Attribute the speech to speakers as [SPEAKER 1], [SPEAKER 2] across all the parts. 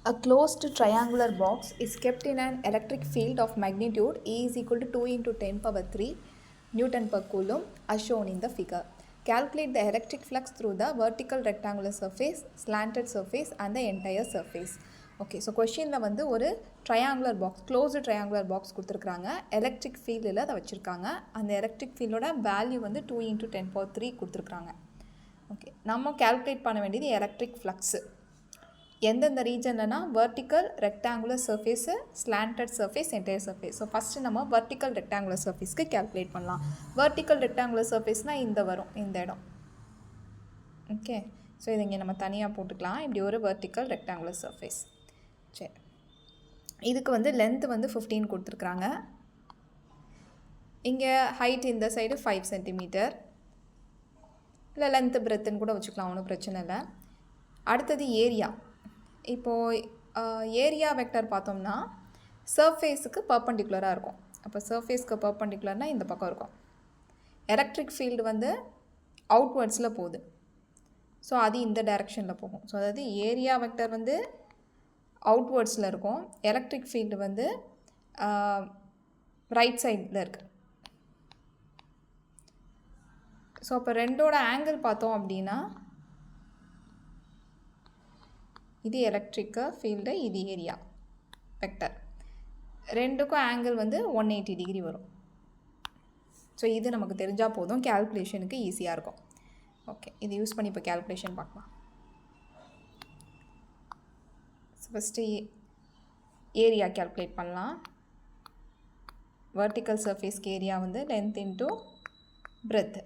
[SPEAKER 1] A closed triangular box is kept in an electric field of magnitude E is equal to 2 into 10 power 3 Newton per coulomb as shown in the figure. Calculate the electric flux through the vertical rectangular surface, slanted surface and the entire surface. Okay, so questionல வந்து ஒரு triangular box, closed triangular box கொடுத்துருக்காங்க. electric fieldல அதை வச்சிருக்காங்க. அந்த electric fieldோட value வந்து 2 into 10 power 3 கொடுத்துருக்காங்க. Okay, நம்ம calculate பண்ண வேண்டியது electric flux. எந்தெந்த ரீஜன்லனா vertical rectangular surface, slanted surface, entire surface. So first நம்ம vertical rectangular surfaceக்கு calculate பண்ணலாம். vertical rectangular surfaceனால் இந்த வரும், இந்த இடம். ஓகே, ஸோ இதை இங்கே நம்ம தனியாக போட்டுக்கலாம். இப்படி ஒரு vertical rectangular surface. சரி, இதுக்கு வந்து லென்த் வந்து 15 கொடுத்துருக்குறாங்க. இங்கே ஹைட் இந்த சைடு 5 சென்டிமீட்டர், இல்லை லென்த்து பிரெத்துன்னு கூட வச்சுக்கலாம், ஒன்றும் பிரச்சனை இல்லை. அடுத்தது ஏரியா. இப்போது ஏரியா வெக்டர் பார்த்தோம்னா சர்ஃபேஸுக்கு பர்பண்டிகுலராக இருக்கும். அப்போ சர்ஃபேஸ்க்கு பர்பண்டிகுலர்னால் இந்த பக்கம் இருக்கும். எலக்ட்ரிக் ஃபீல்டு வந்து அவுட்வர்ட்ஸில் போகுது, ஸோ அது இந்த டைரெக்ஷனில் போகும். ஸோ அதாவது ஏரியா வெக்டர் வந்து அவுட்வர்ட்ஸில் இருக்கும், எலக்ட்ரிக் ஃபீல்டு வந்து ரைட் சைடில் இருக்குது. ஸோ அப்போ ரெண்டோட ஆங்கிள் பார்த்தோம் அப்படின்னா இது எலக்ட்ரிக்கு ஃபீல்டு, இது ஏரியா வெக்டர். ரெண்டுக்கும் ஆங்கிள் வந்து 180 டிகிரி வரும். ஸோ இது நமக்கு தெரிஞ்சால் போதும், கேல்குலேஷனுக்கு ஈஸியாக இருக்கும். ஓகே, இது யூஸ் பண்ணி இப்போ கேல்குலேஷன் பார்க்கலாம். ஸோ ஃபஸ்ட்டு ஏரியா கேல்குலேட் பண்ணலாம். வெர்டிக்கல் சர்ஃபேஸ்க்கு ஏரியா வந்து லென்த் இன்ட்டு பிரெத்து.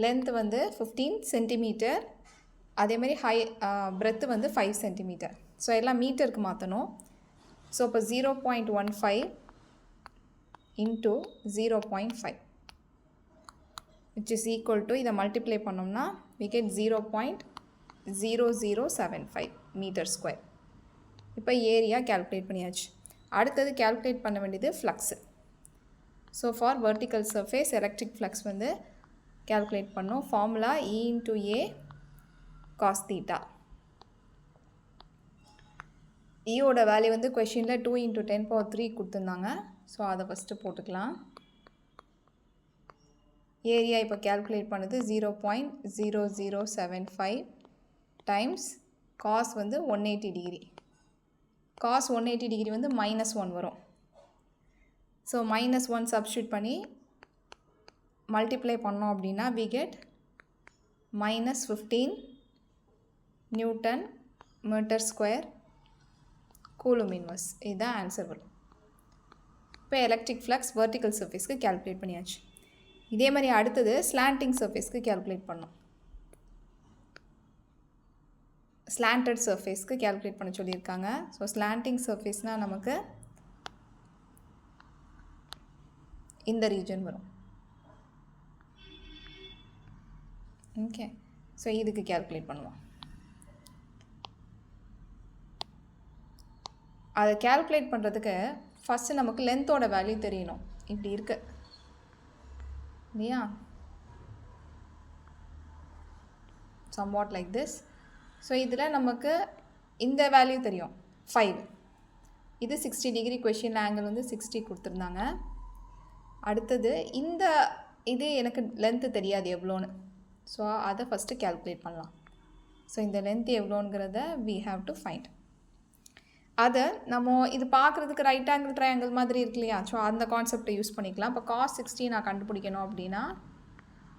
[SPEAKER 1] லென்த் வந்து 15 சென்டிமீட்டர், அதேமாதிரி பிரெத்து வந்து 5 சென்டிமீட்டர். ஸோ எல்லாம் மீட்டருக்கு மாற்றணும். ஸோ இப்போ 0.15 into 0.5 which is equal to, இதை மல்டிப்ளை பண்ணோம்னா we get 0.0075 மீட்டர் ஸ்கொயர். இப்போ ஏரியா கேல்குலேட் பண்ணியாச்சு. அடுத்தது கேல்குலேட் பண்ண வேண்டியது flux. So for vertical surface electric flux வந்து கேல்குலேட் பண்ணோம். Formula E into A cos theta. ஈயோட வேல்யூ வந்து கொஷினில் 2 into 10 power 3 கொடுத்துருந்தாங்க. ஸோ அதை ஃபஸ்ட்டு போட்டுக்கலாம். ஏரியா இப்போ கேல்குலேட் பண்ணுது 0.0075 டைம்ஸ் காஸ் வந்து 180 டிகிரி. காஸ் 180 டிகிரி வந்து -1 வரும். ஸோ -1 சப்ஸ்டியூட் பண்ணி மல்டிப்ளை பண்ணோம் அப்படின்னா we get -15 newton metre square coulomb inverse. இதுதான் ஆன்சர் வரும். இப்போ எலக்ட்ரிக் ஃப்ளக்ஸ் வெர்டிக்கல் சர்ஃபேஸ்க்கு கேல்குலேட் பண்ணியாச்சு. இதே மாதிரி அடுத்தது ஸ்லாண்டிங் சர்ஃபேஸ்க்கு கேல்குலேட் பண்ணோம். ஸ்லாண்டட் சர்ஃபேஸ்க்கு கேல்குலேட் பண்ண சொல்லியிருக்காங்க. ஸோ ஸ்லாண்டிங் சர்ஃபேஸ்னால் நமக்கு இந்த ரீஜன் வரும். ஓகே, ஸோ இதுக்கு கேல்குலேட் பண்ணுவோம். அதை கேல்குலேட் பண்ணுறதுக்கு ஃபஸ்ட்டு நமக்கு லென்த்தோட வேல்யூ தெரியணும். இப்படி இருக்கு இல்லையா, somewhat like this. ஸோ இதில் நமக்கு இந்த வேல்யூ தெரியும் 5. இது 60 டிகிரி, கொஷின் ஆங்கிள் வந்து 60 கொடுத்துருந்தாங்க. அடுத்தது இந்த இது எனக்கு லென்த்து தெரியாது எவ்வளோன்னு, ஸோ அதை ஃபஸ்ட்டு கேல்குலேட் பண்ணலாம். ஸோ இந்த length எவ்வளோங்கிறத we have to find. அதை நம்ம இது பார்க்குறதுக்கு ரைட் ஆங்கிள் ட்ரையாங்கிள் மாதிரி இருக்கு இல்லையா, ஸோ அந்த கான்செப்டை யூஸ் பண்ணிக்கலாம். இப்போ cos 60 நான் கண்டுபிடிக்கணும் அப்படின்னா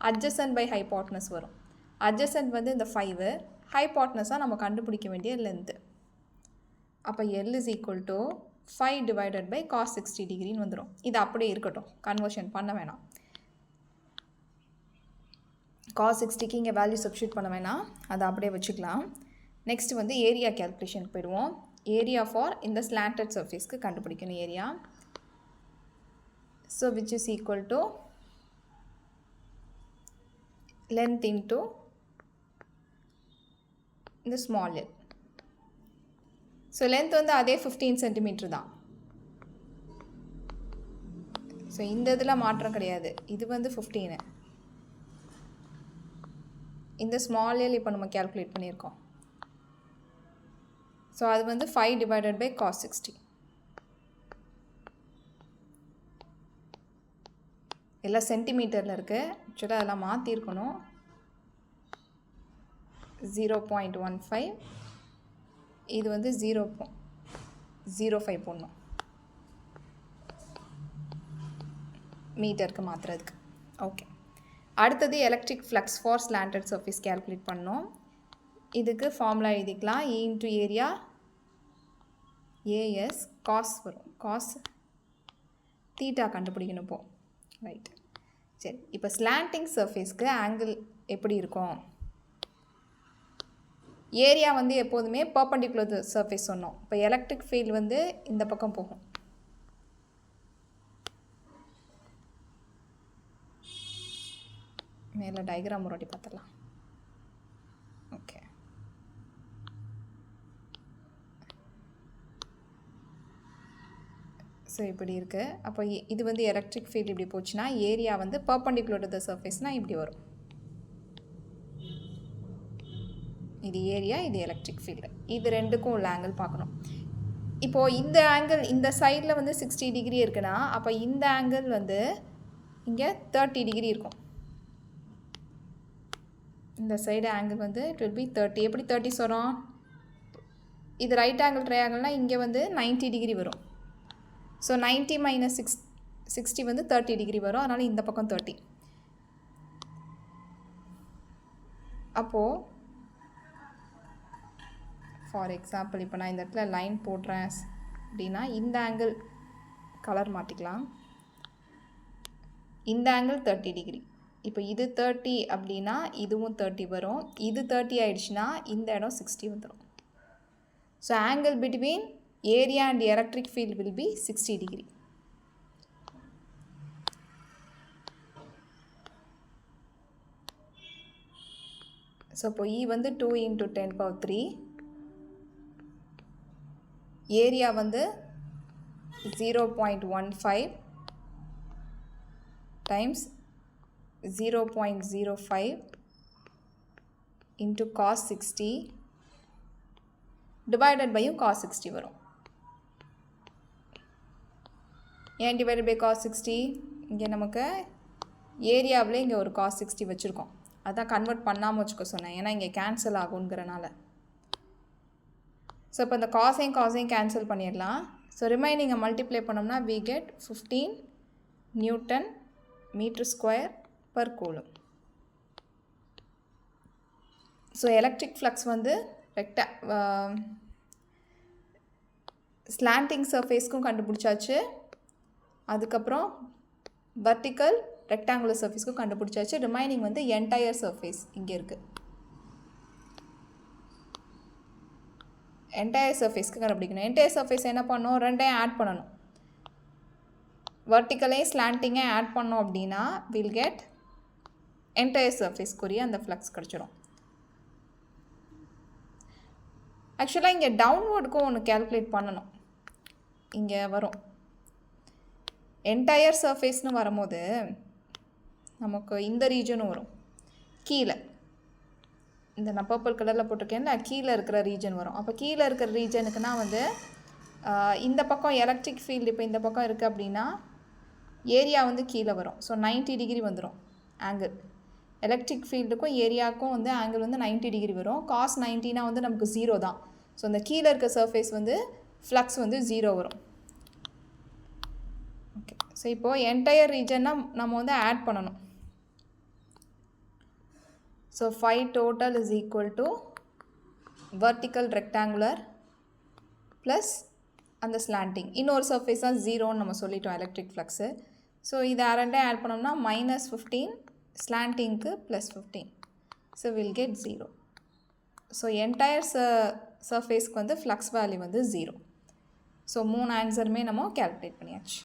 [SPEAKER 1] adjacent by hypotenuse வரும். adjacent வந்து இந்த 5, ஹைபாட்னஸாக நம்ம கண்டுபிடிக்க வேண்டிய லென்த்து. அப்போ L is equal to 5 divided by cos 60 டிகிரின்னு வந்துடும். இது அப்படியே இருக்கட்டும், கன்வர்ஷன் பண்ண வேணாம். cos 60க்கு இங்கே வேல்யூ சப்ஸ்டியூட் பண்ண வேணாம், அதை அப்படியே வச்சுக்கலாம். நெக்ஸ்ட் வந்து ஏரியா கேல்குலேஷனுக்கு போயிடுவோம். ஏரியா ஃபார் இந்த ஸ்லாண்டட் சர்ஃபேஸ்க்கு கண்டுபிடிக்கணும் area. So which is equal to length into இந்த ஸ்மால் எல். ஸோ லென்த் வந்து அதே 15 சென்டிமீட்டர் தான். ஸோ இந்த இதில் மாற்றம் கிடையாது, இது வந்து 15. இந்த ஸ்மால் எல் இப்போ நம்ம கேல்குலேட் பண்ணியிருக்கோம். ஸோ அது வந்து 5 டிவைடட் பை cos 60. எல்லாம் சென்டிமீட்டரில் இருக்குது. ஆக்சுவலாக அதெல்லாம் மாற்றிருக்கணும். 0.15 இது வந்து 0.05 போடணும் மீட்டருக்கு மாற்றுறதுக்கு. ஓகே, அடுத்தது electric flux for slanted surface calculate பண்ணோம். இதுக்கு ஃபார்முலா எழுதிக்கலாம். E into area as cos வரும். காஸ் தீட்டா கண்டுபிடிக்கணும் இப்போ. ரைட், சரி. இப்போ ஸ்லாண்டிங் சர்ஃபேஸ்க்கு ஆங்கிள் எப்படி இருக்கும்? ஏரியா வந்து எப்போதுமே பர்பண்டிகுலர் சர்ஃபேஸ் சொன்னோம். இப்போ எலக்ட்ரிக் ஃபீல்டு வந்து இந்த பக்கம் போகும். மேலே டயக்ராம் ஒரு வாட்டி பார்த்துடலாம். ஓகே, ஸோ இப்படி இருக்குது. அப்போ இது வந்து எலக்ட்ரிக் ஃபீல்டு இப்படி போச்சுன்னா ஏரியா வந்து பர்பண்டிகுலர் டு த சர்ஃபேஸ்னால் இப்படி வரும். இது ஏரியா, இது எலக்ட்ரிக் ஃபீல்டு. இது ரெண்டுக்கும் உள்ள ஆங்கிள் பார்க்கணும். இப்போது இந்த ஆங்கிள் இந்த சைடில் வந்து 60 டிகிரி இருக்குன்னா அப்போ இந்த ஆங்கிள் வந்து இங்கே 30 டிகிரி இருக்கும். இந்த சைடு ஆங்கிள் வந்து இட் வில் பி 30. எப்படி 30 வரும்? இது ரைட் ஆங்கிள் ட்ரையாங்கிள்னால் இங்கே வந்து 90 டிகிரி வரும். ஸோ 90 மைனஸ் 60 வந்து 30 டிகிரி வரும். அதனால் இந்த பக்கம் 30. அப்போது ஃபார் எக்ஸாம்பிள் இப்போ நான் இந்த இடத்துல லைன் போடுறேன் அப்படின்னா இந்த ஆங்கிள் கலர் மாற்றிக்கலாம். இந்த ஆங்கிள் 30 டிகிரி. இப்போ இது 30 அப்படின்னா இதுவும் 30 வரும். இது 30 ஆயிடுச்சுன்னா இந்த இடம் 60 வந்துடும். So angle between area and electric field will be 60 degree. So இப்போ E வந்து 2 × 10⁻³ ஏரியா வந்து 0.15 times 0.05 into cos 60 divided by cos 60 வரும். ஏன் divided by cos 60? இங்கே நமக்கு ஏரியாவிலே இங்கே ஒரு cos 60 வச்சுருக்கோம். அதான் கன்வெர்ட் பண்ணாமல் வச்சுக்க சொன்னேன், ஏன்னா இங்கே கேன்சல் ஆகுங்கிறனால. ஸோ இப்போ இந்த காசையும் கேன்சல் பண்ணிடலாம். ஸோ ரிமைனிங்கை மல்டிப்ளை பண்ணோம்னா we get 15 Newton m² per coulomb. So electric flux வந்து ஸ்லாண்டிங் சர்ஃபேஸ்க்கும் கண்டுபிடிச்சாச்சு. அதுக்கப்புறம் வர்டிக்கல் ரெக்டாங்குலர் சர்ஃபேஸ்க்கும் கண்டுபிடிச்சாச்சு. ரிமைனிங் வந்து என்டையர் சர்ஃபேஸ் இங்கே இருக்குது. என்டையர் சர்ஃபேஸ்க்கு கண்டுபிடிக்கணும். என்டையர் சர்ஃபேஸ் என்ன பண்ணணும்? ரெண்டையும் ஆட் பண்ணணும். வெர்டிக்கலையும் ஸ்லாண்டிங்கையும் ஆட் பண்ணோம் அப்படின்னா வில் கெட் என்டையர் சர்ஃபேஸ்க்குரிய அந்த ஃப்ளக்ஸ் கிடச்சிடும். ஆக்சுவலாக இங்கே டவுன்வர்டுக்கும் ஒன்று கேல்குலேட் பண்ணணும். இங்கே வரும் என்டையர் சர்ஃபேஸ்னு வரும்போது நமக்கு இந்த ரீஜனும் வரும். கீழே இந்த நான் பர்பிள் கலரில் போட்டிருக்கேன்ல, கீழே இருக்கிற ரீஜன் வரும். அப்போ கீழே இருக்கிற ரீஜனுக்குன்னா வந்து இந்த பக்கம் எலக்ட்ரிக் ஃபீல்டு இப்போ இந்த பக்கம் இருக்குது அப்படின்னா ஏரியா வந்து கீழே வரும். ஸோ 90 டிகிரி வந்துடும் ஆங்கிள். எலக்ட்ரிக் ஃபீல்டுக்கும் ஏரியாவுக்கும் வந்து ஆங்கிள் வந்து 90 டிகிரி வரும். cos 90னா வந்து நமக்கு 0 தான். ஸோ இந்த கீழே இருக்க சர்ஃபேஸ் வந்து ஃப்ளக்ஸ் வந்து 0 வரும். ஓகே, ஸோ இப்போது என்டையர் ரீஜன்னா நம்ம வந்து ஆட் பண்ணணும். So 5 total is equal to vertical rectangular plus அந்த ஸ்லாண்டிங். இன்னொரு சர்ஃபேஸ் தான் 0ன்னு நம்ம சொல்லிட்டோம் எலக்ட்ரிக் ஃப்ளக்ஸு. ஸோ இதை ரெண்டையும் ஆட் பண்ணோம்னா -15 ஸ்லாண்டிங்க்கு +15. So will get 0. So entire சர்ஃபேஸ்க்கு வந்து ஃப்ளக்ஸ் வேல்யூ வந்து 0. ஸோ 3 ஆன்சருமே நம்ம கேல்குலேட் பண்ணியாச்சு.